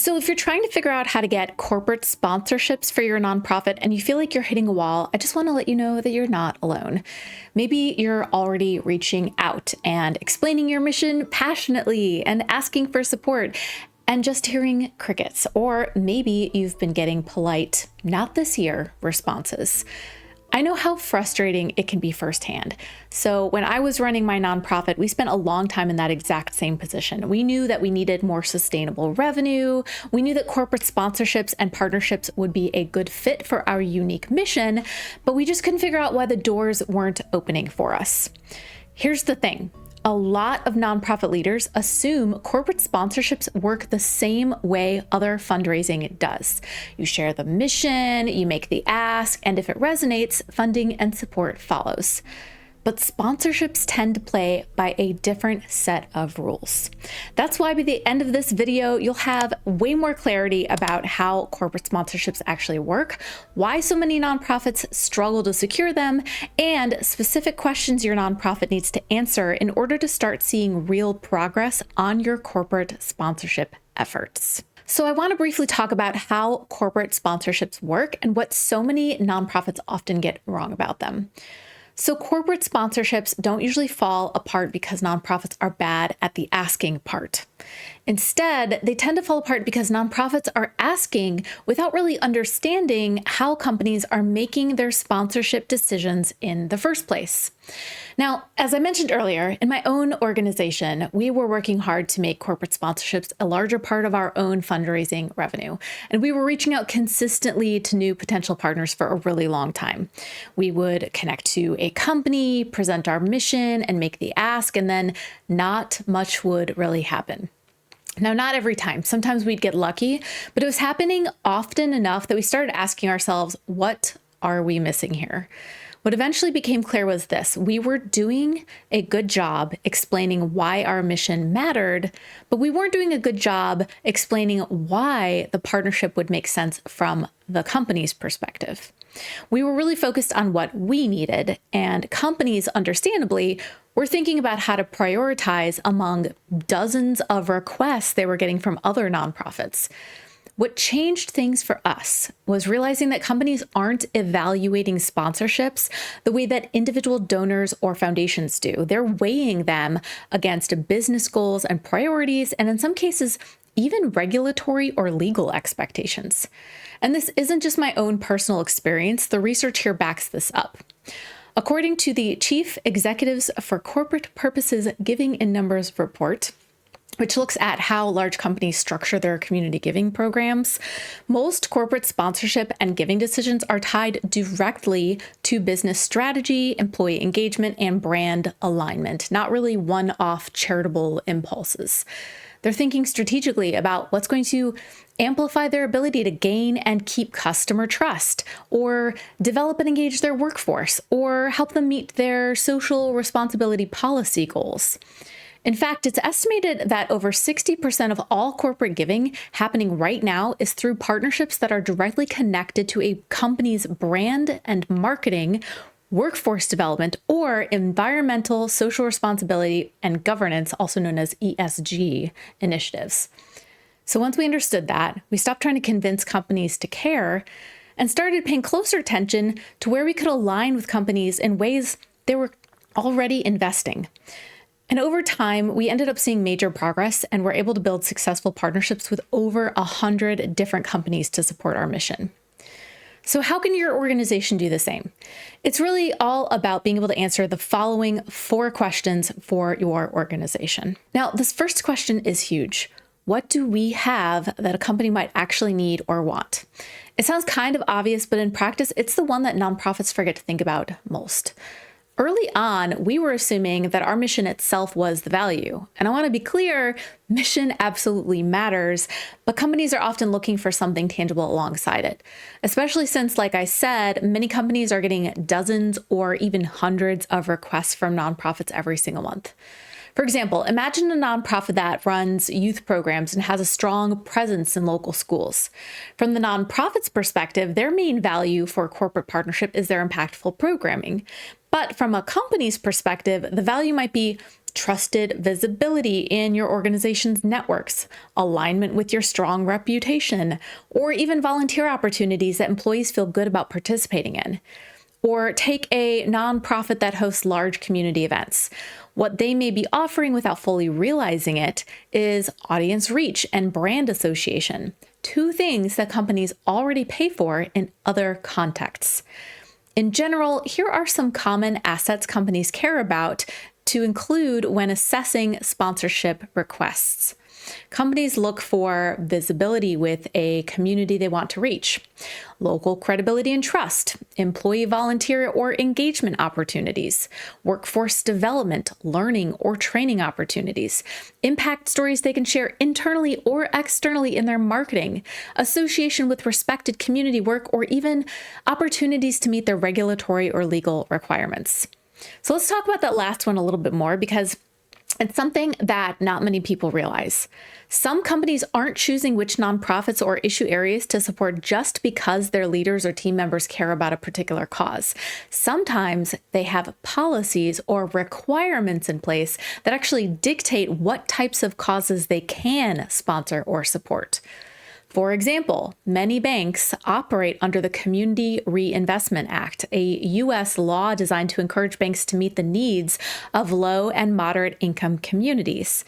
So if you're trying to figure out how to get corporate sponsorships for your nonprofit and you feel like you're hitting a wall, I just want to let you know that you're not alone. Maybe you're already reaching out and explaining your mission passionately and asking for support and just hearing crickets. Or maybe you've been getting polite, not this year, responses. I know how frustrating it can be firsthand. So when I was running my nonprofit, we spent a long time in that exact same position. We knew that we needed more sustainable revenue. We knew that corporate sponsorships and partnerships would be a good fit for our unique mission, but we just couldn't figure out why the doors weren't opening for us. Here's the thing. A lot of nonprofit leaders assume corporate sponsorships work the same way other fundraising does. You share the mission, you make the ask, and if it resonates, funding and support follows. But sponsorships tend to play by a different set of rules. That's why by the end of this video, you'll have way more clarity about how corporate sponsorships actually work, why so many nonprofits struggle to secure them, and specific questions your nonprofit needs to answer in order to start seeing real progress on your corporate sponsorship efforts. So I want to briefly talk about how corporate sponsorships work and what so many nonprofits often get wrong about them. So corporate sponsorships don't usually fall apart because nonprofits are bad at the asking part. Instead, they tend to fall apart because nonprofits are asking without really understanding how companies are making their sponsorship decisions in the first place. Now, as I mentioned earlier, in my own organization, we were working hard to make corporate sponsorships a larger part of our own fundraising revenue. And we were reaching out consistently to new potential partners for a really long time. We would connect to a company, present our mission, and make the ask, and then not much would really happen. Now, not every time. Sometimes we'd get lucky, but it was happening often enough that we started asking ourselves, what are we missing here? What eventually became clear was this: we were doing a good job explaining why our mission mattered, but we weren't doing a good job explaining why the partnership would make sense from the company's perspective. We were really focused on what we needed, and companies, understandably, were thinking about how to prioritize among dozens of requests they were getting from other nonprofits. What changed things for us was realizing that companies aren't evaluating sponsorships the way that individual donors or foundations do. They're weighing them against business goals and priorities, and in some cases, even regulatory or legal expectations. And this isn't just my own personal experience. The research here backs this up. According to the Chief Executives for Corporate Purposes Giving in Numbers report, which looks at how large companies structure their community giving programs, most corporate sponsorship and giving decisions are tied directly to business strategy, employee engagement, and brand alignment, not really one-off charitable impulses. They're thinking strategically about what's going to amplify their ability to gain and keep customer trust, or develop and engage their workforce, or help them meet their social responsibility policy goals. In fact, it's estimated that over 60% of all corporate giving happening right now is through partnerships that are directly connected to a company's brand and marketing, workforce development, or environmental, social responsibility, and governance, also known as ESG initiatives. So once we understood that, we stopped trying to convince companies to care and started paying closer attention to where we could align with companies in ways they were already investing. And over time, we ended up seeing major progress and were able to build successful partnerships with over 100 different companies to support our mission. So how can your organization do the same? It's really all about being able to answer the following 4 questions for your organization. Now, this first question is huge. What do we have that a company might actually need or want? It sounds kind of obvious, but in practice, it's the one that nonprofits forget to think about most. Early on, we were assuming that our mission itself was the value. And I want to be clear, mission absolutely matters, but companies are often looking for something tangible alongside it. Especially since, like I said, many companies are getting dozens or even hundreds of requests from nonprofits every single month. For example, imagine a nonprofit that runs youth programs and has a strong presence in local schools. From the nonprofit's perspective, their main value for corporate partnership is their impactful programming. But from a company's perspective, the value might be trusted visibility in your organization's networks, alignment with your strong reputation, or even volunteer opportunities that employees feel good about participating in. Or take a nonprofit that hosts large community events. What they may be offering without fully realizing it is audience reach and brand association, two things that companies already pay for in other contexts. In general, here are some common assets companies care about to include when assessing sponsorship requests. Companies look for visibility with a community they want to reach, local credibility and trust, employee volunteer or engagement opportunities, workforce development, learning or training opportunities, impact stories they can share internally or externally in their marketing, association with respected community work, or even opportunities to meet their regulatory or legal requirements. So let's talk about that last one a little bit more, because it's something that not many people realize. Some companies aren't choosing which nonprofits or issue areas to support just because their leaders or team members care about a particular cause. Sometimes they have policies or requirements in place that actually dictate what types of causes they can sponsor or support. For example, many banks operate under the Community Reinvestment Act, a U.S. law designed to encourage banks to meet the needs of low and moderate income communities.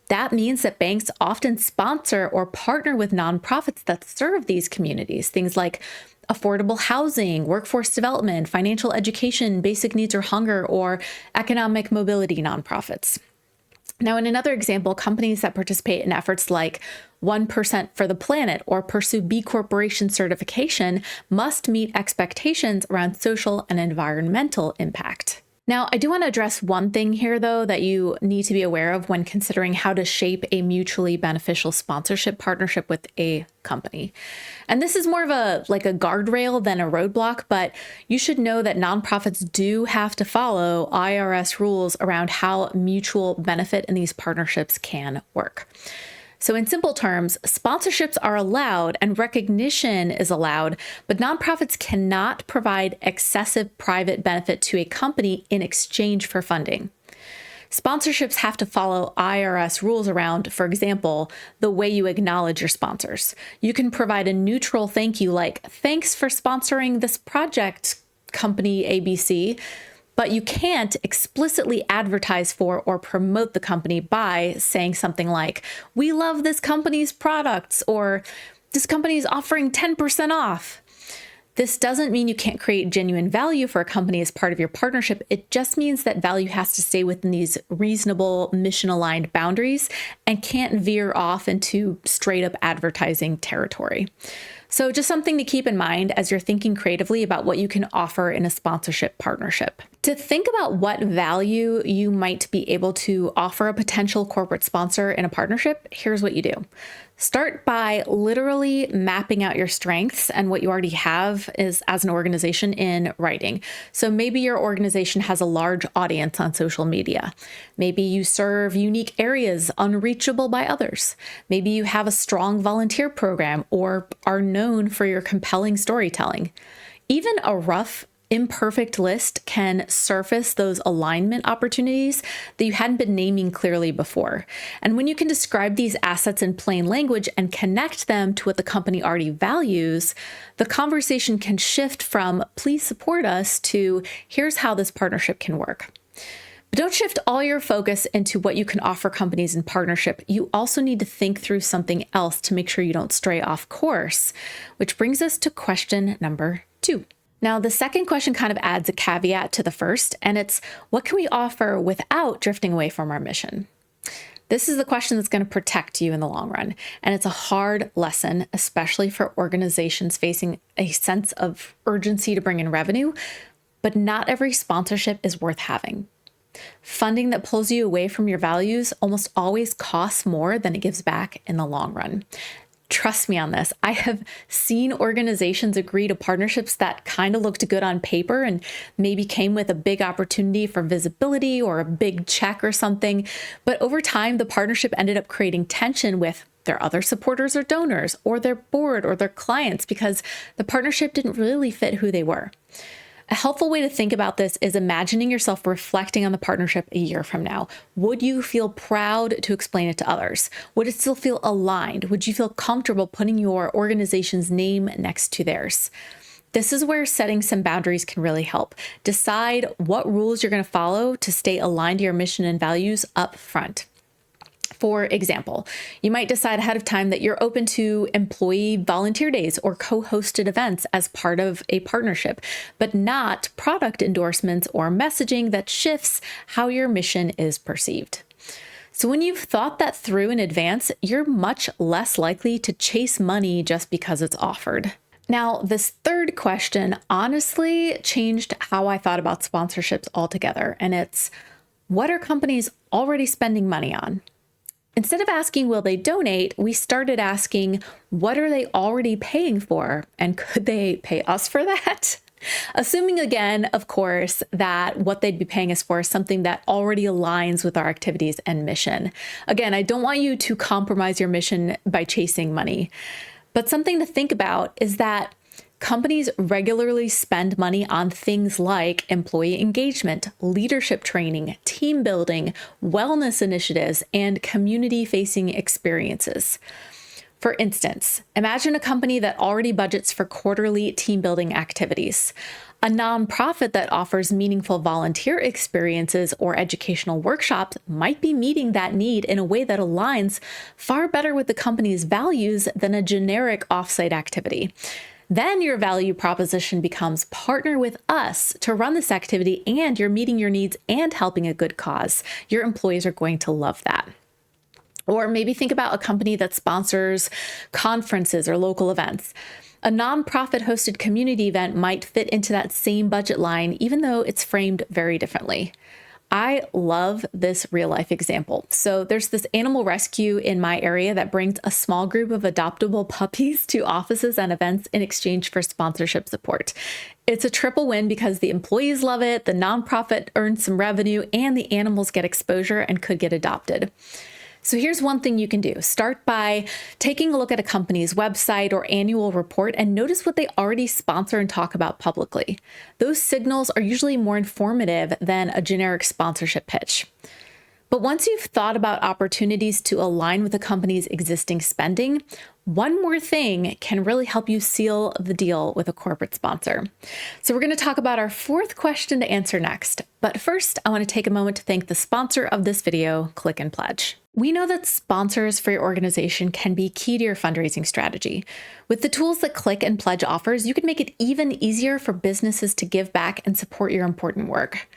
That means that banks often sponsor or partner with nonprofits that serve these communities, things like affordable housing, workforce development, financial education, basic needs or hunger, or economic mobility nonprofits. Now, in another example, companies that participate in efforts like 1% for the planet or pursue B Corporation certification must meet expectations around social and environmental impact. Now, I do want to address one thing here, though, that you need to be aware of when considering how to shape a mutually beneficial sponsorship partnership with a company. And this is more of a guardrail than a roadblock, but you should know that nonprofits do have to follow IRS rules around how mutual benefit in these partnerships can work. So in simple terms, sponsorships are allowed and recognition is allowed, but nonprofits cannot provide excessive private benefit to a company in exchange for funding. Sponsorships have to follow IRS rules around, for example, the way you acknowledge your sponsors. You can provide a neutral thank you like, "Thanks for sponsoring this project, company ABC," but you can't explicitly advertise for or promote the company by saying something like, "We love this company's products," or "This company is offering 10% off." This doesn't mean you can't create genuine value for a company as part of your partnership. It just means that value has to stay within these reasonable, mission-aligned boundaries and can't veer off into straight-up advertising territory. So just something to keep in mind as you're thinking creatively about what you can offer in a sponsorship partnership. To think about what value you might be able to offer a potential corporate sponsor in a partnership, here's what you do. Start by literally mapping out your strengths and what you already have as an organization in writing. So maybe your organization has a large audience on social media. Maybe you serve unique areas unreachable by others. Maybe you have a strong volunteer program or are known for your compelling storytelling. Even a rough, imperfect list can surface those alignment opportunities that you hadn't been naming clearly before. And when you can describe these assets in plain language and connect them to what the company already values, the conversation can shift from "please support us" to "here's how this partnership can work." But don't shift all your focus into what you can offer companies in partnership. You also need to think through something else to make sure you don't stray off course, which brings us to question number 2. Now, the second question kind of adds a caveat to the first, and it's, what can we offer without drifting away from our mission? This is the question that's going to protect you in the long run, and it's a hard lesson, especially for organizations facing a sense of urgency to bring in revenue, but not every sponsorship is worth having. Funding that pulls you away from your values almost always costs more than it gives back in the long run. Trust me on this. I have seen organizations agree to partnerships that kind of looked good on paper and maybe came with a big opportunity for visibility or a big check or something. But over time, the partnership ended up creating tension with their other supporters or donors or their board or their clients because the partnership didn't really fit who they were. A helpful way to think about this is imagining yourself reflecting on the partnership a year from now. Would you feel proud to explain it to others? Would it still feel aligned? Would you feel comfortable putting your organization's name next to theirs? This is where setting some boundaries can really help. Decide what rules you're going to follow to stay aligned to your mission and values up front. For example, you might decide ahead of time that you're open to employee volunteer days or co-hosted events as part of a partnership, but not product endorsements or messaging that shifts how your mission is perceived. So when you've thought that through in advance, you're much less likely to chase money just because it's offered. Now, this third question honestly changed how I thought about sponsorships altogether, and it's, what are companies already spending money on? Instead of asking, will they donate, we started asking, what are they already paying for? And could they pay us for that? Assuming again, of course, that what they'd be paying us for is something that already aligns with our activities and mission. Again, I don't want you to compromise your mission by chasing money. But something to think about is that companies regularly spend money on things like employee engagement, leadership training, team building, wellness initiatives, and community-facing experiences. For instance, imagine a company that already budgets for quarterly team building activities. A nonprofit that offers meaningful volunteer experiences or educational workshops might be meeting that need in a way that aligns far better with the company's values than a generic offsite activity. Then your value proposition becomes partner with us to run this activity, and you're meeting your needs and helping a good cause. Your employees are going to love that. Or maybe think about a company that sponsors conferences or local events. A nonprofit hosted community event might fit into that same budget line, even though it's framed very differently. I love this real life example. So there's this animal rescue in my area that brings a small group of adoptable puppies to offices and events in exchange for sponsorship support. It's a triple win because the employees love it, the nonprofit earns some revenue, and the animals get exposure and could get adopted. So here's one thing you can do. Start by taking a look at a company's website or annual report and notice what they already sponsor and talk about publicly. Those signals are usually more informative than a generic sponsorship pitch. But once you've thought about opportunities to align with the company's existing spending, one more thing can really help you seal the deal with a corporate sponsor. So we're going to talk about our fourth question to answer next. But first, I want to take a moment to thank the sponsor of this video, Click and Pledge. We know that sponsors for your organization can be key to your fundraising strategy. With the tools that Click and Pledge offers, you can make it even easier for businesses to give back and support your important work.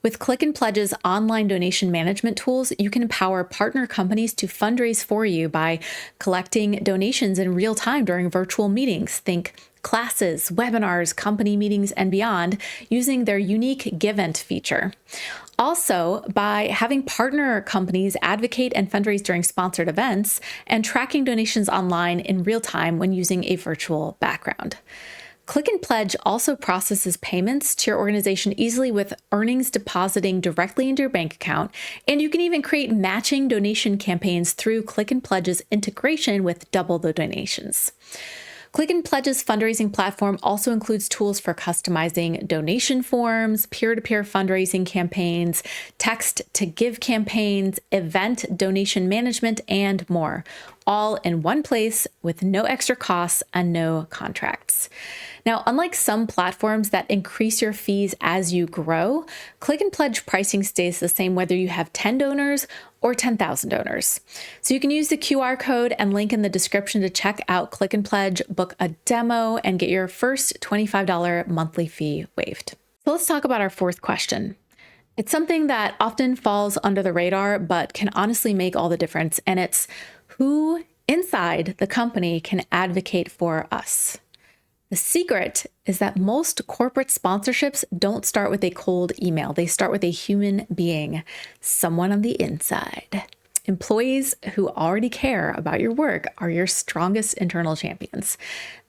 With Click and Pledge's online donation management tools, you can empower partner companies to fundraise for you by collecting donations in real time during virtual meetings. Think classes, webinars, company meetings, and beyond, using their unique Givent feature. Also, by having partner companies advocate and fundraise during sponsored events and tracking donations online in real time when using a virtual background. Click and Pledge also processes payments to your organization easily with earnings depositing directly into your bank account, and you can even create matching donation campaigns through Click and Pledge's integration with Double the Donations. Click and Pledge's fundraising platform also includes tools for customizing donation forms, peer-to-peer fundraising campaigns, text-to-give campaigns, event donation management, and more, all in one place with no extra costs and no contracts. Now, unlike some platforms that increase your fees as you grow, Click and Pledge pricing stays the same whether you have 10 donors or 10,000 donors. So you can use the QR code and link in the description to check out Click and Pledge, book a demo, and get your first $25 monthly fee waived. So let's talk about our fourth question. It's something that often falls under the radar, but can honestly make all the difference. And it's who inside the company can advocate for us. The secret is that most corporate sponsorships don't start with a cold email. They start with a human being, someone on the inside. Employees who already care about your work are your strongest internal champions.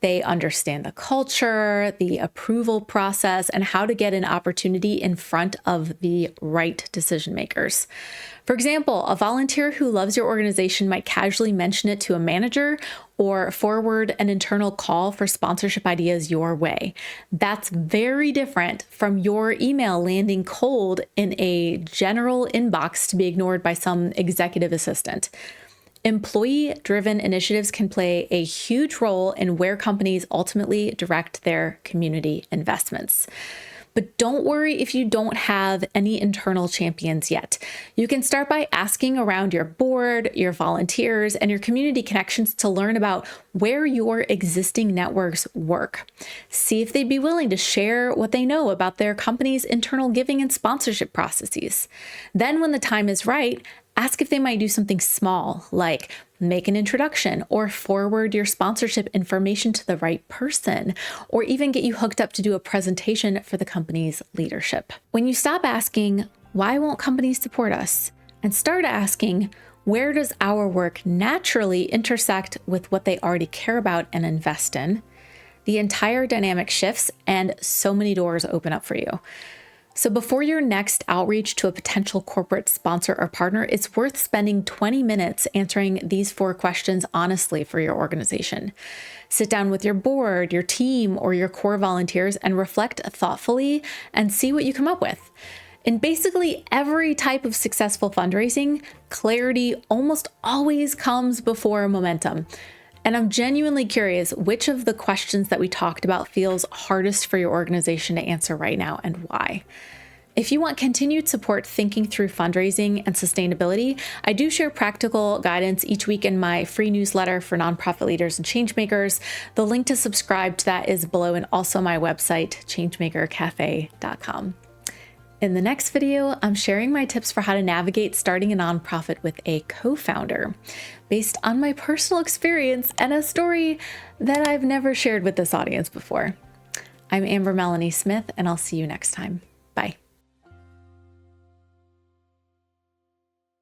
They understand the culture, the approval process, and how to get an opportunity in front of the right decision makers. For example, a volunteer who loves your organization might casually mention it to a manager or forward an internal call for sponsorship ideas your way. That's very different from your email landing cold in a general inbox to be ignored by some executive assistant. Employee-driven initiatives can play a huge role in where companies ultimately direct their community investments. But don't worry if you don't have any internal champions yet. You can start by asking around your board, your volunteers, and your community connections to learn about where your existing networks work. See if they'd be willing to share what they know about their company's internal giving and sponsorship processes. Then when the time is right, ask if they might do something small, like make an introduction or forward your sponsorship information to the right person, or even get you hooked up to do a presentation for the company's leadership. When you stop asking, why won't companies support us? And start asking, where does our work naturally intersect with what they already care about and invest in? The entire dynamic shifts and so many doors open up for you. So before your next outreach to a potential corporate sponsor or partner, it's worth spending 20 minutes answering these 4 questions honestly for your organization. Sit down with your board, your team, or your core volunteers and reflect thoughtfully and see what you come up with. In basically every type of successful fundraising, clarity almost always comes before momentum. And I'm genuinely curious which of the questions that we talked about feels hardest for your organization to answer right now and why. If you want continued support thinking through fundraising and sustainability, I do share practical guidance each week in my free newsletter for nonprofit leaders and changemakers. The link to subscribe to that is below, and also my website, changemakercafe.com. In the next video, I'm sharing my tips for how to navigate starting a nonprofit with a co-founder, based on my personal experience and a story that I've never shared with this audience before. I'm Amber Melanie Smith, and I'll see you next time. Bye.